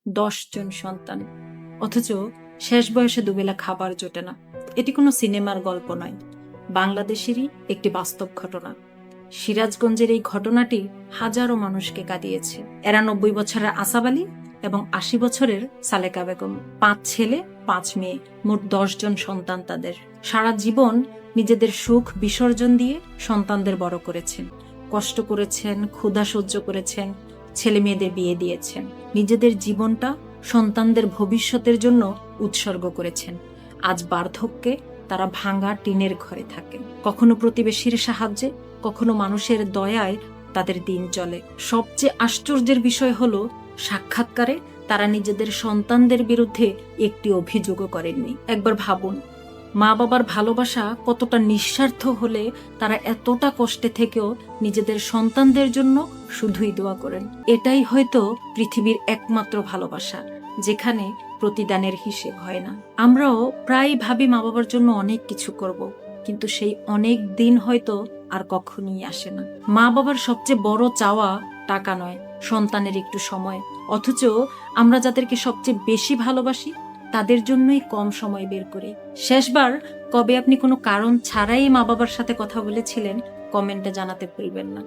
10 জন সন্তান, অথচ শেষ বয়সে দুবেলা খাবার জোটে না। এটি কোনো সিনেমার গল্প নয়, বাংলাদেশেরই একটি বাস্তব ঘটনা। সিরাজগঞ্জের এই ঘটনাটি হাজারো মানুষকে কাঁদিয়েছে। এরা 90 বছরের আসাব আলী এবং 80 বছরের সালেকা বেগম। 5 ছেলে 5 মেয়ে, মোট 10 জন সন্তান তাদের। সারা জীবন নিজেদের সুখ বিসর্জন দিয়ে সন্তানদের বড় করেছেন, কষ্ট করেছেন, ক্ষুধা সহ্য করেছেন, ছেলে মেয়েদের বিয়ে দিয়েছেন, নিজেদের জীবনটা সন্তানদের ভবিষ্যতের জন্য উৎসর্গ করেছেন। আজ বার্ধক্যে তারা ভাঙা টিনের ঘরে থাকে, কখনো প্রতিবেশীর সাহায্যে, কখনো মানুষের দয়ায় তাদের দিন চলে। সবচেয়ে আশ্চর্যের বিষয় হলো, সাক্ষাৎকারে তারা নিজেদের সন্তানদের বিরুদ্ধে একটি অভিযোগও করেননি। একবার ভাবুন, মা বাবার ভালোবাসা কতটা নিঃস্বার্থ হলে তারা এতটা কষ্টে থেকেও নিজেদের সন্তানদের জন্য শুধুই দোয়া করেন। এটাই হয়তো পৃথিবীর একমাত্র ভালোবাসা, যেখানে প্রতিদানের হিসেব হয় না। আমরাও প্রায় ভাবি মা বাবার জন্য অনেক কিছু করব, কিন্তু সেই অনেক দিন হয়তো আর কখনোই আসে না। মা বাবার সবচেয়ে বড় চাওয়া টাকা নয়, সন্তানের একটু সময়। অথচ আমরা যাদেরকে সবচেয়ে বেশি ভালোবাসি তাদের জন্যই কম সময় বের করি। শেষবার কবে আপনি কোনো কারণ ছাড়াই মা বাবার সাথে কথা বলেছিলেন, কমেন্টে জানাতে ভুলবেন না।